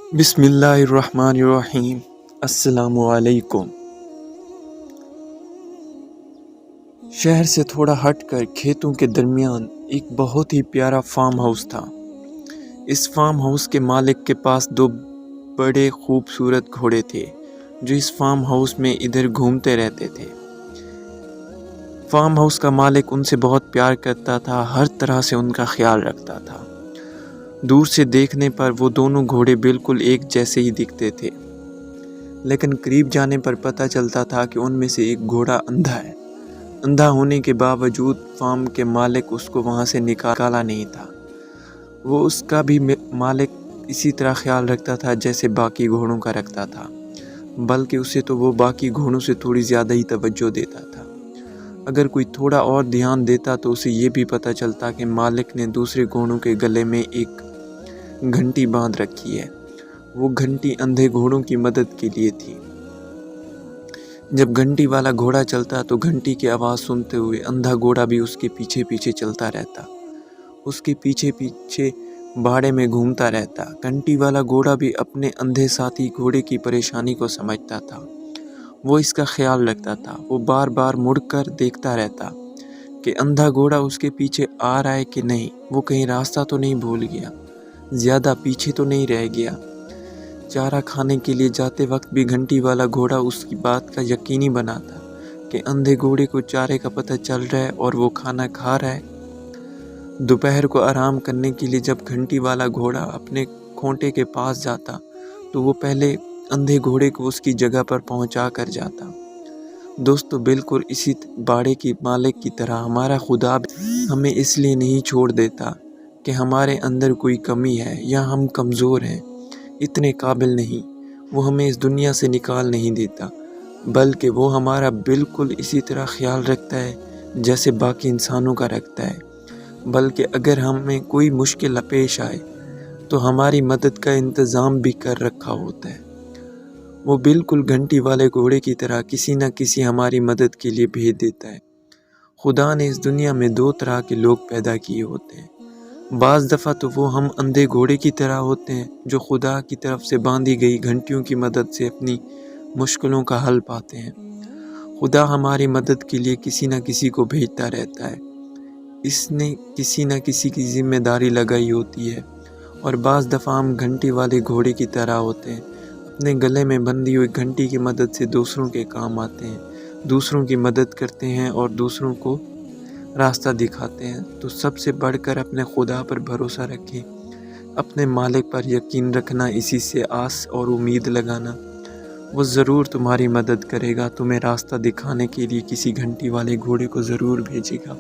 बिस्मिल्लाहिर्रहमानिर्रहीम। अस्सलामु अलैकुम। शहर से थोड़ा हटकर खेतों के दरमियान एक बहुत ही प्यारा फार्म हाउस था। इस फार्म हाउस के मालिक के पास दो बड़े खूबसूरत घोड़े थे जो इस फार्म हाउस में इधर घूमते रहते थे। फार्म हाउस का मालिक उनसे बहुत प्यार करता था, हर तरह से उनका ख्याल रखता था। दूर से देखने पर वो दोनों घोड़े बिल्कुल एक जैसे ही दिखते थे, लेकिन करीब जाने पर पता चलता था कि उनमें से एक घोड़ा अंधा है। अंधा होने के बावजूद फार्म के मालिक उसको वहाँ से निकाला नहीं था। वो उसका भी मालिक इसी तरह ख्याल रखता था जैसे बाकी घोड़ों का रखता था, बल्कि उसे तो वो बाकी घोड़ों से थोड़ी ज़्यादा ही तवज्जो देता था। अगर कोई थोड़ा और ध्यान देता तो उसे ये भी पता चलता कि मालिक ने दूसरे घोड़ों के गले में एक घंटी बांध रखी है। वो घंटी अंधे घोड़ों की मदद के लिए थी। जब घंटी वाला घोड़ा चलता तो घंटी की आवाज़ सुनते हुए अंधा घोड़ा भी उसके पीछे पीछे चलता रहता, उसके पीछे पीछे बाड़े में घूमता रहता। घंटी वाला घोड़ा भी अपने अंधे साथी घोड़े की परेशानी को समझता था। वो इसका ख्याल रखता था। वो बार बार मुड़कर देखता रहता कि अंधा घोड़ा उसके पीछे आ रहा है कि नहीं, वो कहीं रास्ता तो नहीं भूल गया, ज़्यादा पीछे तो नहीं रह गया। चारा खाने के लिए जाते वक्त भी घंटी वाला घोड़ा उसकी बात का यकीनी बनाता कि अंधे घोड़े को चारे का पता चल रहा है और वो खाना खा रहा है। दोपहर को आराम करने के लिए जब घंटी वाला घोड़ा अपने खोंटे के पास जाता तो वो पहले अंधे घोड़े को उसकी जगह पर पहुंचा कर जाता। दोस्तों, बिल्कुल इसी बाड़े की मालिक की तरह हमारा खुदा हमें इसलिए नहीं छोड़ देता कि हमारे अंदर कोई कमी है या हम कमज़ोर हैं, इतने काबिल नहीं। वो हमें इस दुनिया से निकाल नहीं देता, बल्कि वो हमारा बिल्कुल इसी तरह ख्याल रखता है जैसे बाकी इंसानों का रखता है। बल्कि अगर हमें कोई मुश्किल पेश आए तो हमारी मदद का इंतज़ाम भी कर रखा होता है। वो बिल्कुल घंटी वाले घोड़े की तरह किसी न किसी हमारी मदद के लिए भेज देता है। खुदा ने इस दुनिया में दो तरह के लोग पैदा किए होते हैं। बाज़ दफ़ा तो वो हम अंधे घोड़े की तरह होते हैं जो खुदा की तरफ से बांधी गई घंटियों की मदद से अपनी मुश्किलों का हल पाते हैं। खुदा हमारी मदद के लिए किसी न किसी को भेजता रहता है। इसने किसी न किसी की जिम्मेदारी लगाई होती है। और बाज़ दफ़ा हम घंटी वाले घोड़े की तरह होते हैं, अपने गले में बंधी हुई घंटी की मदद से दूसरों के काम आते हैं, दूसरों की मदद करते हैं और दूसरों को रास्ता दिखाते हैं। तो सबसे बढ़कर अपने खुदा पर भरोसा रखें, अपने मालिक पर यकीन रखना, इसी से आस और उम्मीद लगाना। वो ज़रूर तुम्हारी मदद करेगा, तुम्हें रास्ता दिखाने के लिए किसी घंटी वाले घोड़े को ज़रूर भेजेगा।